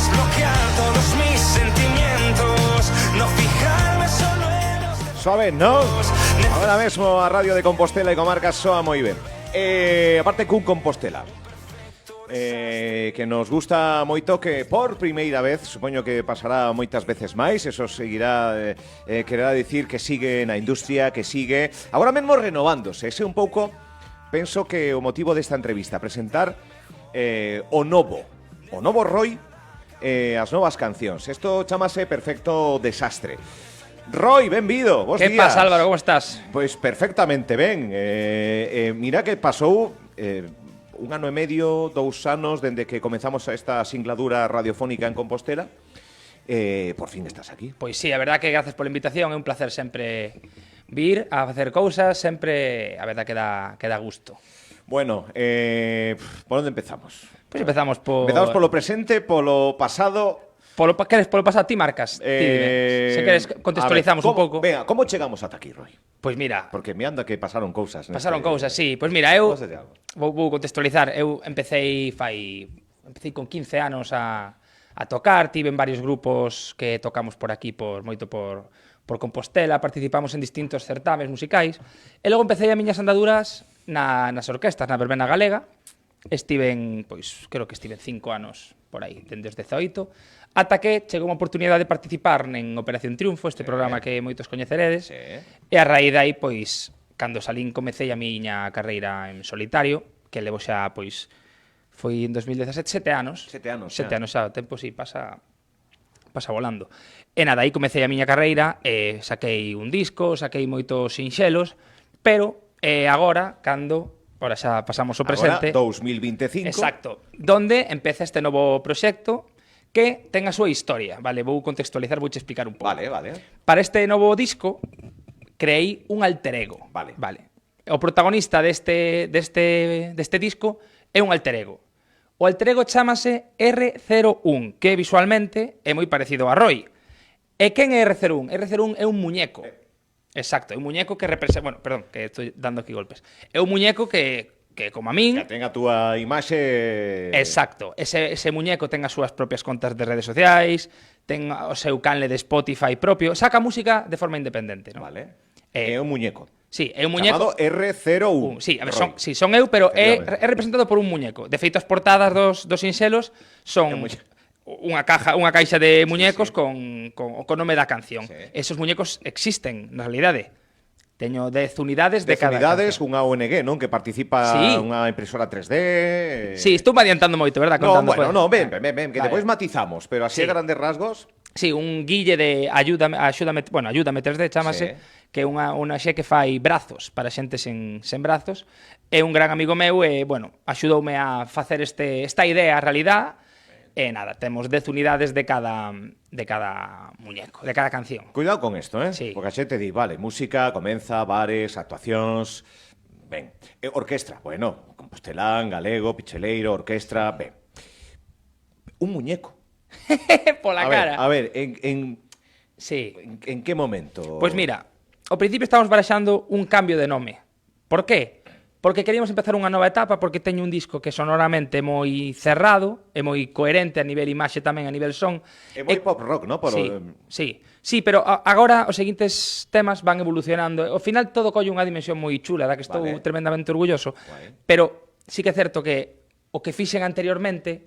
desbloquear todos mis sentimientos, no fijarme solo en los defectos. Suave, ¿no? Ahora mesmo a Radio de Compostela e comarcas soa moi ben. Aparte cun Compostela que nos gusta moito, que por primeira vez, supoño que pasará moitas veces máis, eso seguirá, quererá dicir que sigue na industria, que sigue agora mesmo renovándose. Ese un pouco, penso que o motivo desta entrevista, presentar o novo Roy, as novas cancións. Isto chamase Perfecto Desastre. Roy, benvido, bos días. Que pasa, Álvaro, como estás? Pois perfectamente ben. Mira que pasou un ano e medio, 2 anos, dende que comezamos esta singladura radiofónica en Compostela. Por fin estás aquí. Pois sí, a verdad que gracias pola invitación, é un placer sempre vir a facer cousas, sempre, a verdad que dá gusto. Bueno, por onde empezamos? Pois empezamos polo presente, polo pasado. Queres polo pasado, ti marcas, ti dime. Se queres contextualizamos un pouco. Venga, como chegamos ata aquí, Roy? Pois mira, Porque me anda que pasaron cousas. pasaron cousas, sí. Pois mira, eu Cousas de algo. vou contextualizar. Eu empecé con 15 anos a tocar, tive en varios grupos que tocamos por aquí, moito por Compostela, participamos en distintos certames musicais, e logo empecé as miñas andaduras nas orquestas, na verbena galega. Creo que estiven 5 anos por aí, dende os 18, ata que chegou unha oportunidade de participar en Operación Triunfo, este programa que moitos coñeceredes, e a raíz dai, pois, cando salín, comecei a miña carreira en solitario, que levo xa, pois, foi en 2017, 7 anos. 7 anos, 7 anos xa, o tempo si pasa volando. E nada, aí comecei a miña carreira, saquei un disco, saquei moitos sinxelos, pero agora, Ahora xa pasamos o presente. Agora, 2025. Exacto. Donde empeza este novo proxecto que ten a súa historia. Vale, vou contextualizar, vouche explicar un pouco. Vale. Para este novo disco, creei un alter ego. Vale. O protagonista deste disco é un alter ego. O alter ego chámase R01, que visualmente é moi parecido a Roy. E quen é R01? R01 é un muñeco. Exacto, é un muñeco que representa... Bueno, perdón, que estou dando aquí golpes. É un muñeco que como a min... Que ten a túa imaxe... Exacto, ese muñeco ten as súas propias contas de redes sociais, ten o seu canle de Spotify propio, saca música de forma independente, ¿no? Vale. É un muñeco. Sí, é un muñeco... Chamado R01. Sí, a ver, son eu, pero é representado por un muñeco. De feito, as portadas dos sinxelos son... unha caixa de muñecos con o nome da canción. Sí. Esos muñecos existen, na realidade. Teño 10 unidades de 10 cada unidades, canción. unha ONG, non? Que participa unha impresora 3D... Sí, estou adiantando moito, verdad? Ben, que depois matizamos, pero así a grandes rasgos... Sí, un guille de Ayúdame 3D, chámase, que é unha xe que fai brazos para xente sen brazos. É un gran amigo meu e, axudoume a facer esta idea a realidad. E nada, temos 10 unidades de cada muñeco, de cada canción. Cuidado con isto, Sí. Porque a xente di, vale, música, comeza, bares, actuacións... Ben, orquestra, compostelán, galego, picheleiro, orquestra, ben. Un muñeco. Pola cara. A ver, en que momento? Pois mira, ao principio estábamos baraxando un cambio de nome. Por qué? Porque queríamos empezar unha nova etapa, porque teño un disco que sonoramente é moi cerrado, é moi coherente a nivel imaxe tamén, a nivel son. É moi pop rock, non? Sí, pero agora os seguintes temas van evolucionando. Ao final todo colle unha dimensión moi chula, da que estou tremendamente orgulloso. Pero sí que é certo que o que fixen anteriormente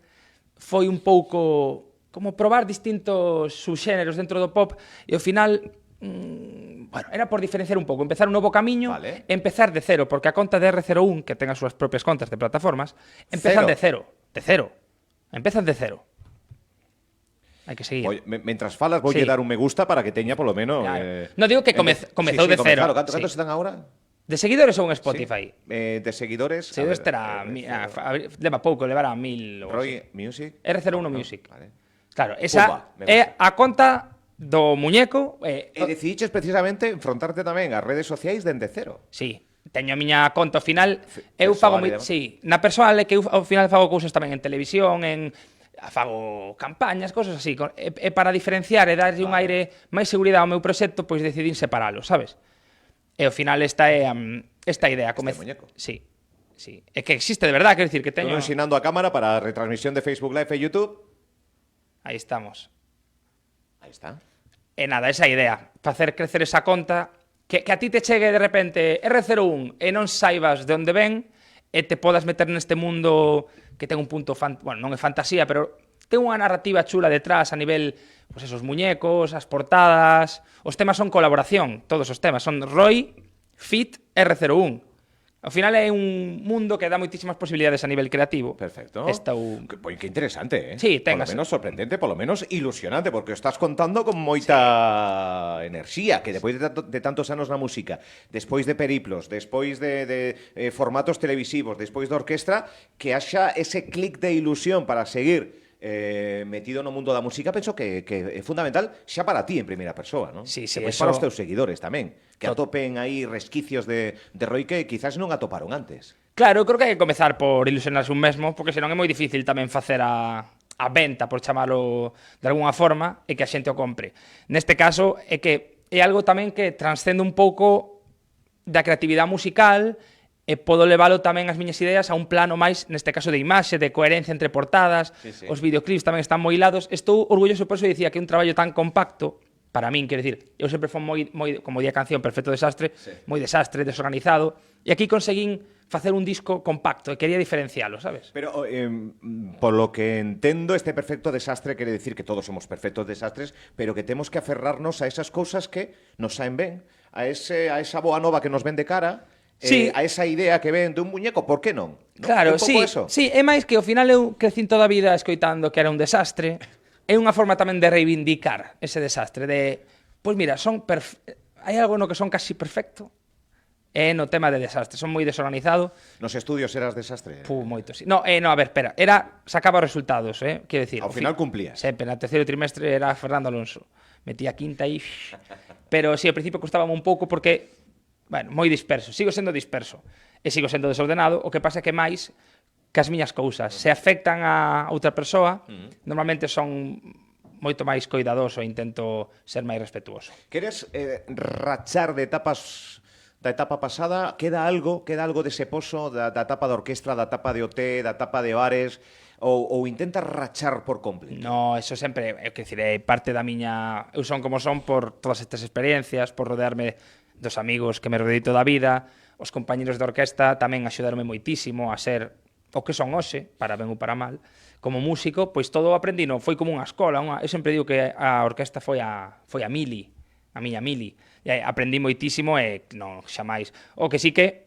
foi un pouco como probar distintos subxéneros dentro do pop e ao final... era por diferenciar un pouco, empezar un novo camiño, empezar de cero, porque a conta de R01, que ten as súas propias contas de plataformas, empezan de cero. Empezan de cero. Hai que seguir. Mentras falas, voulle dar un me gusta para que teña polo menos... Non digo que comezou de cero. Cantos se dan agora? De seguidores ou en Spotify? De seguidores... Seguidores terá... Leva pouco, levará 1000... Roy Music? R01 Music. Claro, esa é a conta... do muñeco... E decidiches precisamente enfrontarte tamén ás redes sociais dende cero. Sí, teño a miña conta ao final, eu fago na persoal é que eu ao final fago cousas tamén en televisión, fago campañas, cousas así, e para diferenciar e darlle un aire máis seguridade ao meu proxecto, pois decidín separalo, sabes? E ao final esta é esta idea, muñeco. Sí. É que existe de verdade, quero dicir que teño... Estou ensinando a cámara para a retransmisión de Facebook Live e YouTube. Aí estamos. Aí está. E nada, esa idea, facer crecer esa conta, que a ti te chegue de repente R01 e non saibas de onde ven, e te podas meter neste mundo que ten un punto, bueno, non é fantasía, pero ten unha narrativa chula detrás a nivel, pues esos muñecos, as portadas, os temas son colaboración, todos os temas, son Roy, Fit, R01. Ao final é un mundo que dá moitísimas posibilidades a nivel creativo. Perfecto. Que interesante, ¿eh? Sí, tengas. Por lo menos sorprendente, por lo menos ilusionante, porque estás contando con moita enerxía, que despois de tantos anos na música, despois de periplos, despois de formatos televisivos, despois de orquestra, que haxa ese clic de ilusión para seguir metido no mundo da música, penso que é fundamental xa para ti en primeira persoa, non? Sí, sí, despois eso... para os teus seguidores tamén, que atopen aí resquicios de Roy que quizás non atoparon antes. Claro, eu creo que hai que comezar por ilusionarse un mesmo, porque senón é moi difícil tamén facer a venta, por chamalo de alguna forma, e que a xente o compre. Neste caso, é que é algo tamén que transcende un pouco da creatividade musical e podo levalo tamén as miñas ideas a un plano máis, neste caso de imaxe, de coherencia entre portadas, sí. Os videoclips tamén están moi hilados. Estou orgulloso, por eso dicía que é un traballo tan compacto, para min, quero dicir, eu sempre fui moi como di a canción, perfecto desastre, moi desastre, desorganizado, e aquí conseguín facer un disco compacto e quería diferencialo, sabes? Pero, por lo que entendo, este perfecto desastre quere decir que todos somos perfectos desastres, pero que temos que aferrarnos a esas cousas que nos saen ben, a esa boa nova que nos ven de cara, sí. A esa idea que ven de un muñeco, por que non? ¿No? Claro, sí, eso. sí, é máis que ao final eu crecín toda a vida escoitando que era un desastre. É unha forma tamén de reivindicar ese desastre, de, pois mira, hai algo no que son casi perfecto, e no tema de desastre, son moi desorganizado. Nos estudios eras desastre? Moito, sí. No, a ver, espera, sacaba os resultados, quero dicir. Ao final cumplías. Sempre, na terceiro trimestre era Fernando Alonso. Metía quinta e... Pero sí, ao principio costábame un pouco porque, bueno, moi disperso. Sigo sendo disperso. E sigo sendo desordenado. O que pasa é que máis que as miñas cousas se afectan a outra persoa, normalmente son moito máis coidadoso e intento ser máis respetuoso. Queres rachar de etapas da etapa pasada? Queda algo dese pozo da etapa de orquestra, da etapa de OT, da etapa de bares, ou intentas rachar por completo? No, eso sempre, quero dicir, é parte da miña... Eu son como son por todas estas experiencias, por rodearme dos amigos que me rodeei toda a vida, os compañeros de orquesta tamén axudaronme moitísimo a ser o que son hoxe, para ben ou para mal, como músico, pois todo o aprendino, foi como unha escola, eu sempre digo que a orquesta foi a mili, a miña mili, e aprendí moitísimo e non xamais. O que sí que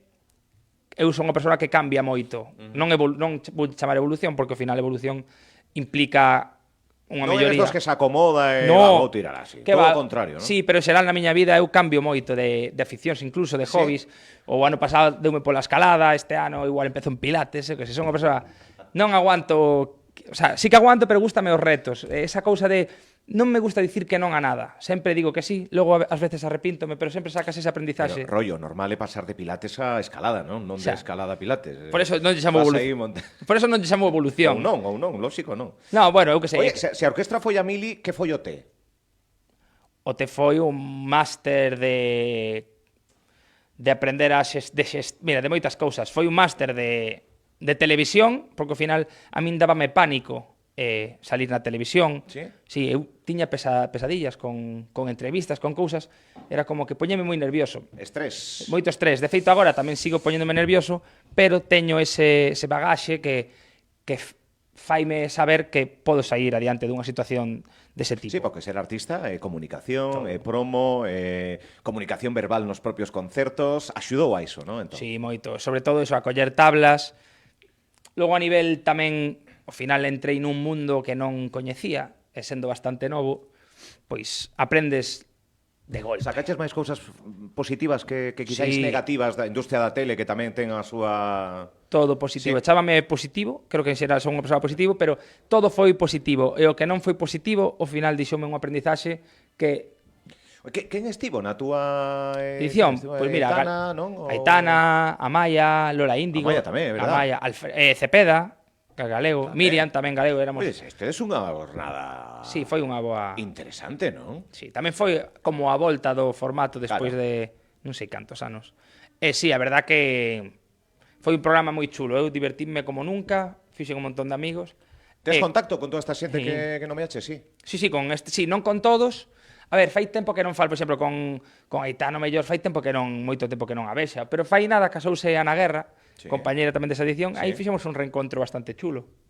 eu son unha persoa que cambia moito, non vou chamar evolución, porque ao final evolución implica unha melloría. Non eres dos que se acomoda e vou tirar así. Todo o contrario, non? Sí, pero en xeral na miña vida eu cambio moito de aficións, incluso de hobbies. O ano pasado deume pola escalada, este ano igual empezo en pilates, que se son unha persoa... Non aguanto... O sea, sí que aguanto, pero gústame os retos. Esa cousa de... Non me gusta dicir que non a nada. Sempre digo que sí, logo ás veces arrepíntome, pero sempre sacas ese aprendizaxe. Pero, rollo, normal é pasar de pilates a escalada, non? Non de escalada a pilates. Por eso non lle chamo evolución. Por eso non lle chamo evolución. Ou non, lógico, non. No, bueno, eu que sei. Oye, se a orquestra foi a mili, que foi o té? O té foi un máster de aprender a mira, de moitas cousas. Foi un máster de televisión, porque ao final a min dábame pánico salir na televisión. Sí, eu tiña pesadillas con entrevistas, con cousas, era como que poñeme moi nervioso. Estrés. Moito estrés. De feito, agora tamén sigo poñéndome nervioso, pero teño ese bagaxe que faime saber que podo sair adiante dunha situación dese tipo. Sí, porque ser artista é comunicación, é promo, comunicación verbal nos propios concertos, axudou a iso, non? Entón. Sí, moito. Sobre todo iso, a coller tablas. Logo a nivel tamén, ao final entrei nun mundo que non coñecía, e sendo bastante novo, pois aprendes de golpe. Sacaches máis cousas positivas que quizáis negativas da industria da tele, que tamén ten a súa... Todo positivo. Chámame positivo, creo que en xeral son unha persoa positivo, pero todo foi positivo. E o que non foi positivo, ao final dixoume un aprendizaxe que... Quen estivo na túa edición? Pois mira, Aitana, non? Aitana, Amaya, Lola Índigo... Amaya tamén, é verdad? Amaya, Cepeda, galego, tamén. Miriam tamén galego, éramos... Pois este é unha jornada... Sí, foi unha boa... Interesante, non? Sí, tamén foi como a volta do formato despois de non sei cantos anos. E sí, a verdad que foi un programa moi chulo, eu divertíme como nunca, fixen un montón de amigos, Tes contacto con toda esta xente Sí. que nomeache, sí? Sí, con este, sí, non con todos. A ver, fai tempo que non falo, por exemplo, con Aitano mellor, fai tempo que non, moito tempo que non a vexa, pero fai nada casouse Ana Guerra, Sí. compañeira tamén desa edición, aí Sí. fixemos un reencontro bastante chulo.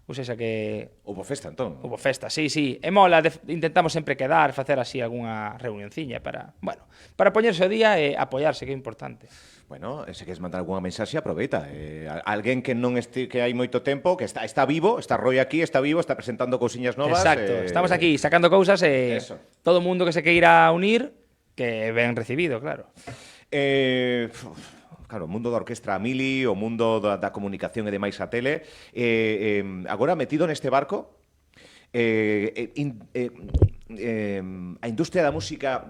Ou seja que Houbo festa, entón. hubo festa, sí, sí. E mola, intentamos sempre quedar, facer así algunha reunionciña para, bueno, para poñerse o día e apoiarse, que é importante. Bueno, se queres mandar algunha mensaxe, aproveita. Alguén que non que hai moito tempo, que está vivo, está Roy aquí, está vivo, está presentando cousiñas novas. Exacto, estamos aquí sacando cousas e Eso. todo o mundo que se queira unir, que ben recibido, claro. Claro, o mundo da orquestra Mili, o mundo da comunicación e demais a tele. Agora metido neste barco, a industria da música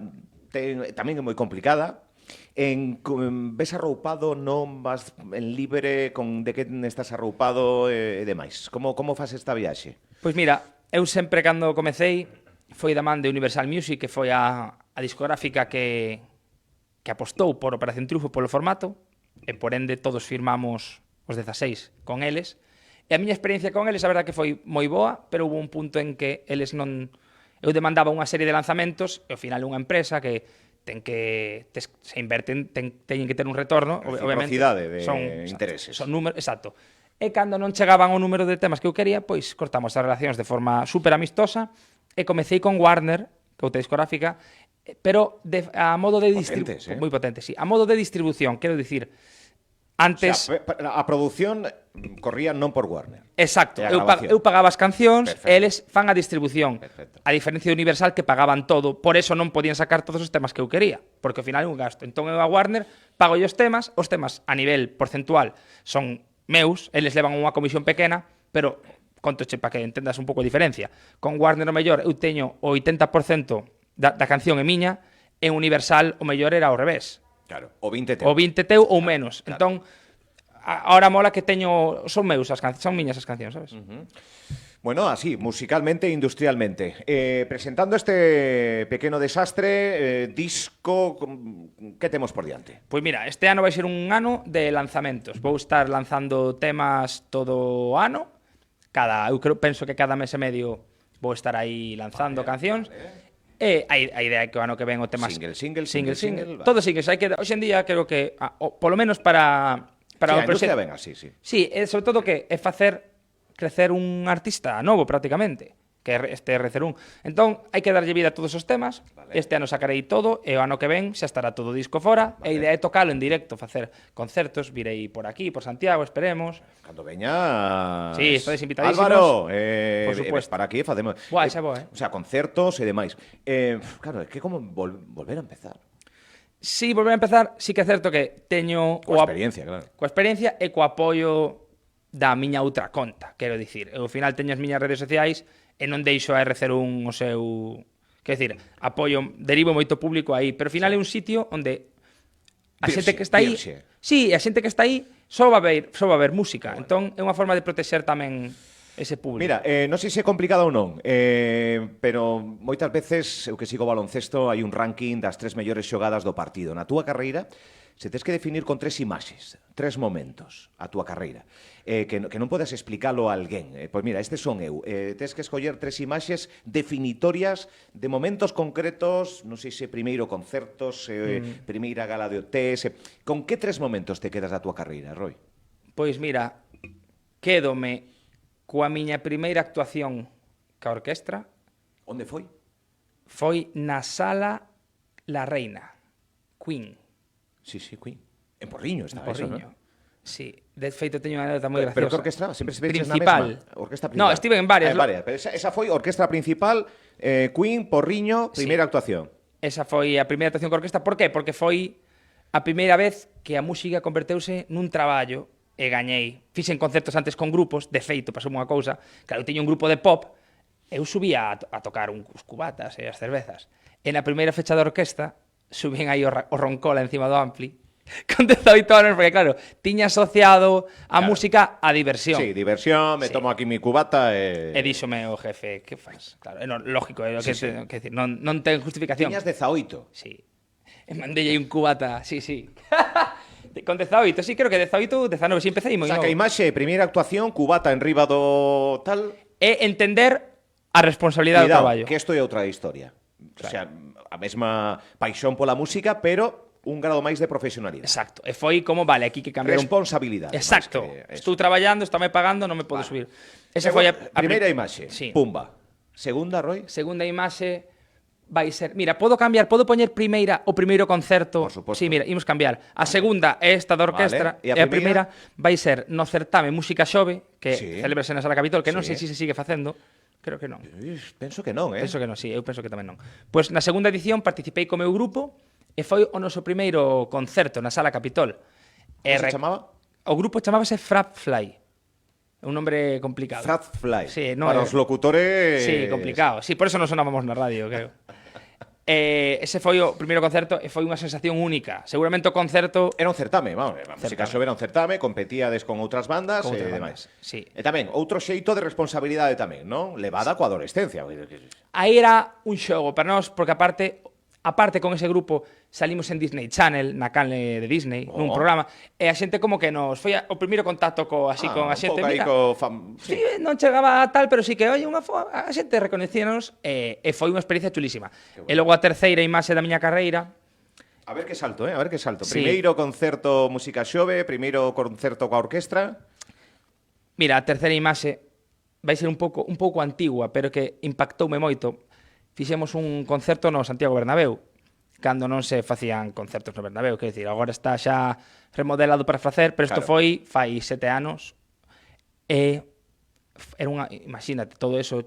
tamén é moi complicada. Ves arroupado, non vas en libre, de que estás arroupado e demais. Como faz esta viaxe? Pois mira, eu sempre cando comecei foi da man de Universal Music, que foi a discográfica que apostou por Operación Triunfo polo formato, e por ende todos firmamos os 16 con eles. E a miña experiencia con eles, a verdad que foi moi boa, pero hubo un punto en que eles non... Eu demandaba unha serie de lanzamentos, e ao final unha empresa que se inverten, teñen que ter un retorno, obviamente. Reciprocidade de intereses. Son números, exacto. E cando non chegaban o número de temas que eu quería, pois cortamos as relacións de forma super amistosa e comecei con Warner, que é outra discográfica, pero a modo de distribución, moi potente, sí. A modo de distribución, quero dicir, antes... O sea, a produción corría non por Warner. Exacto, E a eu pagaba as cancións, Perfecto. e eles fan a distribución. Perfecto. A diferencia de Universal, que pagaban todo, por eso non podían sacar todos os temas que eu quería, porque ao final é un gasto. Entón eu a Warner pago os temas a nivel porcentual son meus, eles levan unha comisión pequena, pero contoche para que entendas un pouco a diferencia. Con Warner o mellor eu teño o 80% da canción é miña, en Universal o mellor era ao revés. Claro, o 20 teu. O 20 teu ou menos. Claro. Entón, ahora mola que teño... Son meus as cancións, son miñas as cancións, sabes? Bueno, así, musicalmente e industrialmente. Presentando este pequeno desastre, disco, que temos por diante? Pois mira, este ano vai ser un ano de lanzamentos. Vou estar lanzando temas todo o ano. Penso que cada mes e medio vou estar aí lanzando cancións. E a idea é que o ano que ven o temas... Single. Todo singles. Hoxe en día creo que, polo menos para Sí, o a industria ven así, sí. Sí, sobre todo que é facer crecer un artista novo prácticamente, que é este RC1. Entón, hai que darlle vida a todos os temas. Vale. Este ano sacarei todo e o ano que ven xa estará todo o disco fora. Vale. E a idea é tocalo en directo, facer concertos, virei por aquí, por Santiago, esperemos. Cando veña... Sí, estáis invitadísimos. Álvaro, Por supuesto. para aquí facemos... Buah, esa é boa, O sea, concertos e demais. Claro, é que como volver a empezar. Sí, volver a empezar, sí que é certo que teño... Coa experiencia, claro. Coa experiencia e co apoio da miña outra conta, quero dicir. Eu, ao final, teño as miñas redes sociais e non deixo a RC1 o seu... Quero dicir, derivo moito público aí, pero ao final é un sitio onde a xente que está aí... Sí, a xente que está aí só va a ver música. Bueno. Entón, é unha forma de protexer tamén ese público. Mira, non sei se é complicado ou non, pero moitas veces, eu que sigo o baloncesto, hai un ranking das 3 mellores xogadas do partido. Na túa carreira, se tes que definir con 3 imaxes, 3 momentos a túa carreira, que non podes explicalo a alguén. Pois mira, estes son eu. Tes que escoller 3 imaxes definitorias de momentos concretos, non sei se primeiro concertos, primeira gala de OT, con que 3 momentos te quedas da túa carreira, Roy? Pois mira, quédome coa miña primeira actuación ca orquestra. Onde foi? Foi na Sala La Reina, Queen. Sí, Queen. En Porriño estaba Porriño. eso, ¿no? Sí, de feito teño unha anécdota moi graciosa. Pero que orquestra? Sempre se veches na Principal. mesma? Orquestra principal. No, estive en varias. Pero esa foi orquestra principal, Queen, Porriño, primeira actuación. Esa foi a primeira actuación con orquestra. Por qué? Porque foi a primeira vez que a música converteuse nun traballo e gañei. Fixen concertos antes con grupos, de feito, pasou unha cousa. Claro, eu teño un grupo de pop, eu subía a tocar os cubatas e as cervezas. E na primeira fecha da orquesta, subín aí o roncola encima do ampli, con 18 anos, porque claro, tiña asociado a música a diversión. Sí, diversión, me tomo aquí mi cubata e... E díxome o jefe, que faz? Claro, lógico, Sí. que decir, non ten justificación. Tiñas 18. Sí. E mandei un cubata, sí. Con 18, sí, creo que 18, 19, si empecé O moi sea, que a novo. imaxe, primeira actuación, cubata en riba do tal... É entender a responsabilidade do Cuidado, traballo. que isto é outra historia. O sea, a mesma paixón pola música, pero un grado máis de profesionalidade. Exacto. E foi como, vale, aquí que cambiar Responsabilidade. Exacto. máis que eso. Estou traballando, estáme pagando, non me podo subir. Esa foi a Primeira imaxe, Sí. pumba. Segunda, Roy? Segunda imaxe vai ser... Mira, podo cambiar, podo poñer primeira o primeiro concerto. Por suposto. Sí, mira, imos cambiar. A segunda é esta da orquestra Vale. E e a a primeira vai ser no certame Música Xove, que Sí. celebrase na Sala Capitol, que non Sí. sei se sigue facendo. Creo que non. Penso que non, Penso que non, sí, eu penso que tamén non. Pois na segunda edición participei co meu grupo e foi o noso primeiro concerto na Sala Capitol. Como se chamaba? O grupo chamábase Frap Fly. É un nombre complicado. Frat Fly. Sí, no, Para os locutores... Sí, complicado. Sí, por eso non sonábamos na radio, creo. Ese foi o primeiro concerto e foi unha sensación única. Seguramente o concerto Era un certame, vamos, a música Certame. xove era un certame, competíades con outras bandas Con e outras demais. bandas, sí. E tamén, outro xeito de responsabilidade tamén, non? Levada coa adolescencia. aí era un xogo para nós, porque aparte con ese grupo salimos en Disney Channel, na canle de Disney, nun programa, e a xente como que nos foi o primeiro contacto con a xente, un pouco aí mira, sí, non chegaba a tal, pero sí que, oye, a xente reconecíanos e foi unha experiencia chulísima. E logo a terceira imaxe da miña carreira, A ver que salto, a ver que salto. Sí. Primeiro concerto música xove, primeiro concerto coa orquestra. mira, a terceira imaxe vai ser un pouco antigua, pero que impactoume moito. Fixemos un concerto no Santiago Bernabéu, cando non se facían concertos no Bernabéu, quer dizer, agora está xa remodelado para facer, pero isto Claro. foi fai 7 anos e era unha, imagínate, todo eso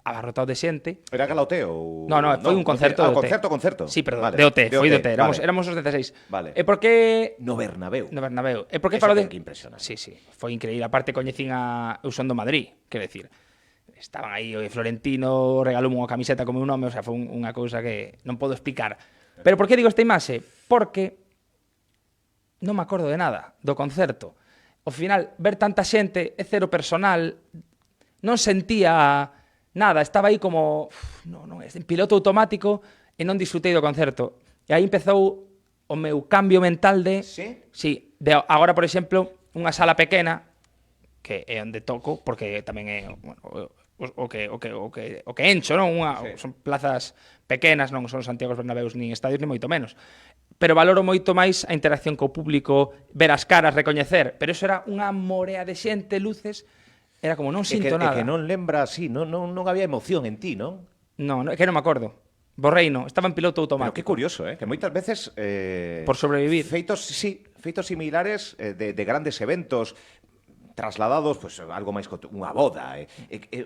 abarrotado de xente. Era Galaoteo ou... No, foi un concerto de OT. Concerto. Sí, perdón, Vale. de OT, foi de OT, vale. éramos os 16. Vale. E por que No Bernabéu. no Bernabéu? E por que Eso falo ten de... que impresionar. Sí, foi increíble. Aparte coñecín eu son do Madrid, quero decir. Estaban aí, o Florentino regalou unha camiseta como un nome, o sea, foi unha cousa que non podo explicar. Pero por que digo esta imaxe? Porque non me acordo de nada do concerto. Ao final, ver tanta xente é cero personal, non sentía nada, estaba aí como en piloto automático e non disfrutei do concerto. E aí empezou o meu cambio mental de... Sí? Sí, de agora, por exemplo, unha sala pequena, que é onde toco, porque tamén é o que encho, non? Sí. Son plazas pequenas, non son Santiago Bernabéus nin estadios, ni moito menos. Pero valoro moito máis a interacción co público, ver as caras, recoñecer. Pero eso era unha morea de xente, luces, era como non sinto nada. É que non lembra así, non había emoción en ti, non? Non, é que non me acordo. Borreino, estaba en piloto Pero automático. que curioso, que moitas veces... Por sobrevivir. Feitos similares de grandes eventos trasladados, pues, algo máis unha boda.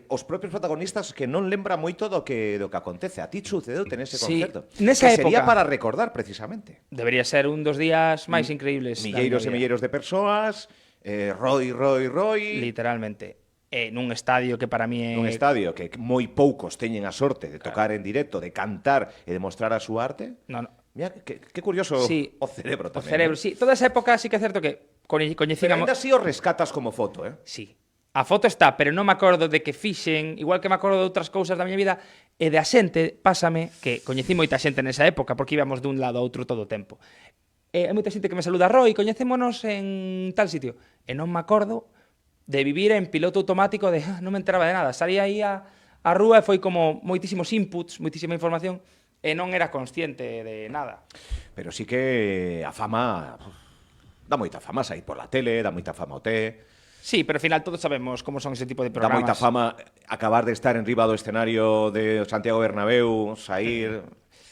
Os propios protagonistas que non lembra moito do que acontece. A ti sucedeu ten ese Sí, concerto. nesa que sería época. para recordar, precisamente. Debería ser un dos días máis increíbles. da Milleiros e miña vida. milleiros de persoas, Roy. Literalmente. Nun estadio que para mí é... Nun estadio que moi poucos teñen a sorte de tocar en directo, de cantar e de mostrar a súa arte. No. Mira, que curioso Sí. o cerebro O tamén. cerebro, sí. Toda esa época sí que é certo que coñecín Pero ainda así o rescatas como foto, Sí. A foto está, pero non me acordo de que fixen, igual que me acordo de outras cousas da miña vida, e de a xente, pásame, que coñecí moita xente nesa época, porque íbamos dun lado a outro todo o tempo. E hai moita xente que me saluda, Roy, coñecémonos en tal sitio. E non me acordo de vivir en piloto automático de non me enteraba de nada. Salía aí a rúa e foi como moitísimos inputs, moitísima información, e non era consciente de nada. Pero sí que a fama dá moita fama sair por la tele, dá moita fama o té, Sí, pero ao final todos sabemos como son ese tipo de dá programas. moita fama acabar de estar en riba do escenario de Santiago Bernabéu, sair...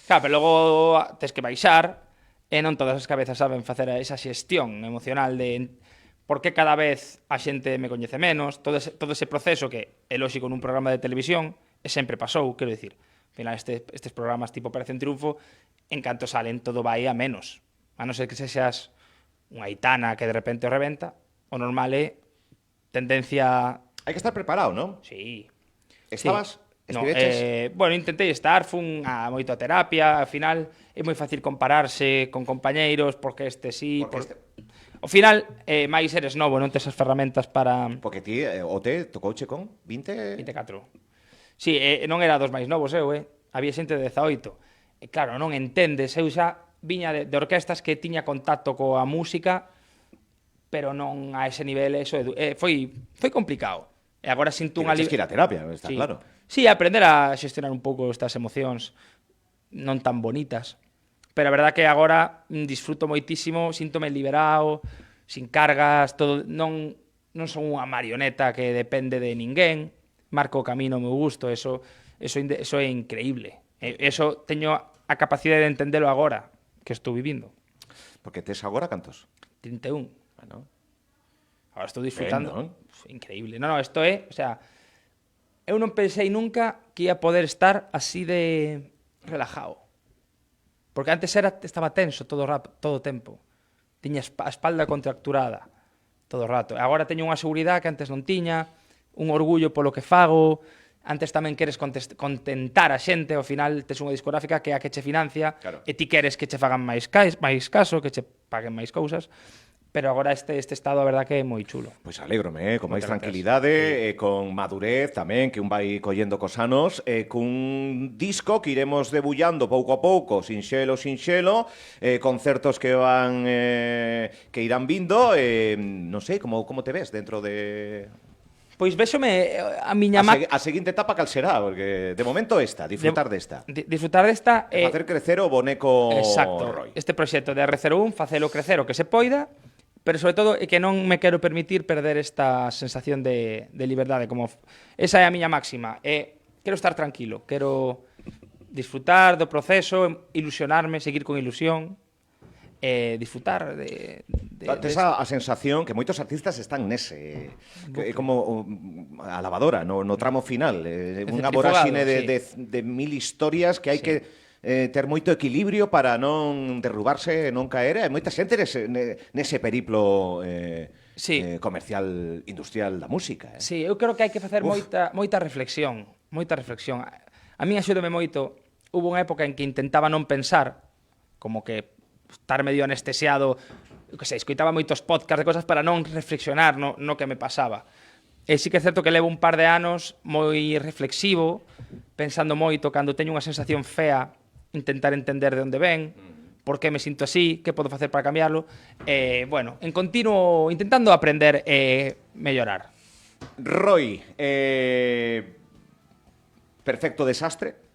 Claro, pero logo tes que baixar e non todas as cabezas saben facer esa xestión emocional de por que cada vez a xente me coñece menos, todo ese proceso que é lóxico nun programa de televisión e sempre pasou, quero dicir. Ao final estes programas tipo Operación Triunfo, en canto salen todo vai a menos. A non ser que sexas unha Aitana que de repente o reventa, o normal é tendencia... Hai que estar preparado, non? Sí. Estabas? Sí. No, Estiveches? bueno, intentei estar, fun a moito a terapia, ao final é moi fácil compararse con compañeiros, porque este sí... Ao final, máis eres novo, non tes as ferramentas para... Porque ti, o té, tocouche con 20... 24. Sí, non era dos máis novos eu, había xente de 18. E claro, non entendes, eu xa viña de orquestas que tiña contacto coa música pero non a ese nivel, eso foi complicado. E agora sinto unha... Tienes que ir a terapia, está Sí. claro. Sí, aprender a xestionar un pouco estas emocións non tan bonitas. Pero a verdad que agora disfruto moitísimo, síntome liberado, sin cargas, todo, non son unha marioneta que depende de ninguén, marco o camino ao meu gusto, eso é increíble. Eso teño a capacidade de entendelo agora, que estou vivindo. Porque tes agora cantos? 31. Bueno, Ahora estou disfrutando. Ben, non? Increíble. No, isto é, o sea, eu non pensei nunca que ia poder estar así de relajado. Porque antes estaba tenso todo o tempo. Tiña a espalda contracturada todo o rato. E agora teño unha seguridade que antes non tiña, un orgullo polo que fago. Antes tamén queres contentar a xente, ao final tes unha discográfica que é a que che financia, Claro. e ti queres que che fagan máis caso, que che paguen máis cousas. Pero agora este estado, a verdad que é moi chulo. pois alégrome, con máis Moitas tranquilidade, con madurez tamén, que un vai collendo cos anos, cun disco que iremos debullando pouco a pouco, sinxelo, concertos que van que irán vindo, non sei, como te ves dentro de... Pois véxome a miña A seguinte etapa cal será, porque de momento disfrutar desta. Disfrutar desta E facer crecer o boneco exacto, Roy. este proxecto de R01, facelo crecer o que se poida, pero sobre todo é que non me quero permitir perder esta sensación de liberdade, como esa é a miña máxima, quero estar tranquilo, quero disfrutar do proceso, ilusionarme, seguir con ilusión, disfrutar de Tes a sensación que moitos artistas están nese, que é como a lavadora, no tramo final, unha voraxine de mil historias que hai que ter moito equilibrio para non derrubarse, non caer, e moita xente nese periplo comercial, industrial da música. Sí, eu creo que hai que facer moita reflexión, A mí axúdame moito, hubo unha época en que intentaba non pensar, como que estar medio anestesiado, que sei, escoitaba moitos podcasts de cosas para non reflexionar no que me pasaba. E sí que é certo que levo un par de anos moi reflexivo, pensando moito, cando teño unha sensación fea, intentar entender de onde ven, por que me sinto así, que podo facer para cambiarlo. Bueno, en continuo, intentando aprender e mellorar. Roy, Perfecto Desastre,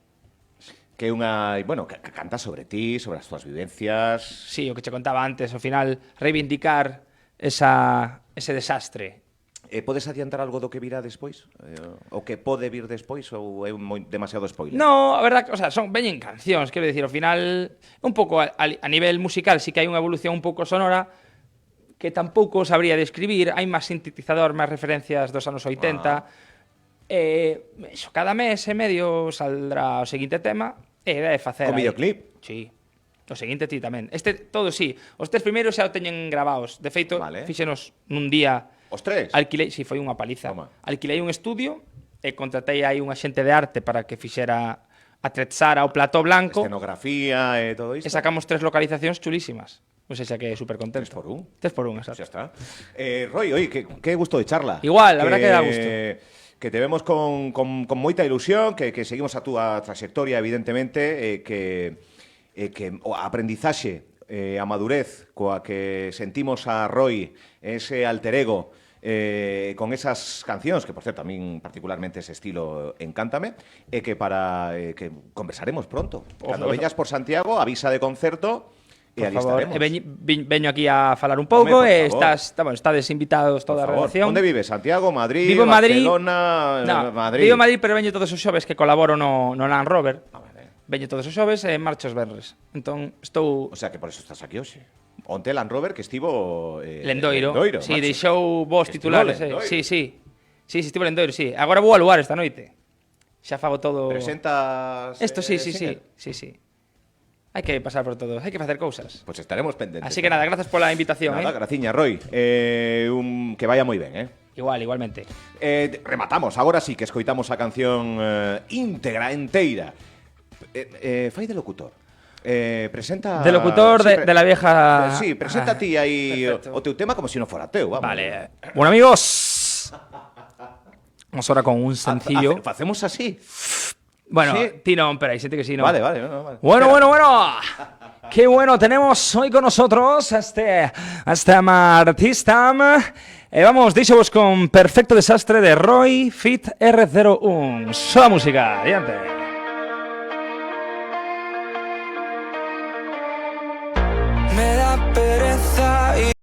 que é unha, bueno, que canta sobre ti, sobre as túas vivencias. Sí, o que che contaba antes, ao final, reivindicar ese desastre. Podes adiantar algo do que virá despois? O que pode vir despois ou é demasiado spoiler? No, a verdad, o sea, veñen cancións, quero dicir, ao final, un pouco a nivel musical sí que hai unha evolución un pouco sonora que tampouco sabría describir, hai máis sintetizador, máis referencias dos anos 80. Cada mes e medio saldrá o seguinte tema e debe facer Con videoclip? Sí. O seguinte ti tamén. Todo sí. Os tres primeiros xa o teñen gravados. De feito, Vale. fíxenos nun día. Os tres? Alquilei, foi unha paliza. Toma. Alquilei un estudio e contratei aí unha xente de arte para que fixera atrezara o plató blanco. Escenografía e todo isto. E sacamos 3 localizacións chulísimas. O sea, xa que é super contento. 3x1. 3x1, exacto. Xa está. Roy, oi, que gusto de charla. Igual, la verdad que da gusto. Que te vemos con moita ilusión, que seguimos a túa trayectoria, evidentemente, que o aprendizaxe, a madurez coa que sentimos a Roy, ese alter ego, con esas cancións, que por certo a min particularmente ese estilo encántame, e que que conversaremos pronto. Cando veñas por Santiago, avisa de concerto. E ali Por favor, estaremos. veño aquí a falar un pouco Home, e por favor. estades invitados toda a redacción. Onde vives? Santiago, Madrid, Vivo en Madrid. Barcelona, Madrid? Vivo en Madrid, pero veño todos os xoves que colaboro no Land Rover. Vale. Veño todos os xoves e marcho os venres. Entón, estou... O sea que por eso estás aquí hoxe. Onte Land Rover que estivo Lendoiro. Sí, macho. deixou vos Estivo titulares. Lendoiro. Sí, estivo Lendoiro, sí. Agora vou a lugar esta noite. Xa fago todo... Presentas Esto sí. single? Sí. Hai que pasar por todo, hai que facer cousas. Pues estaremos pendentes. Así que nada, gracias pola invitación, Nada, graciña, Roy. Que vaya moi ben, Igualmente. Rematamos, agora sí que escoitamos a canción enteira. Fai de locutor. Presenta... De locutor sí, de la vieja... Sí, presenta ti aí perfecto. o teu tema como si non fora teu, vamos. Vale. Bueno, amigos, vamos ahora con un sencillo. Facemos así. Bueno, Sí. ti non, pero hay gente que sí, no. Vale, no, vale. Bueno. Qué bueno, tenemos hoy con nosotros a este artista. Vamos, díxovos con Perfecto Desastre de Roy Fit R01. Soa música, adiante. Me da pereza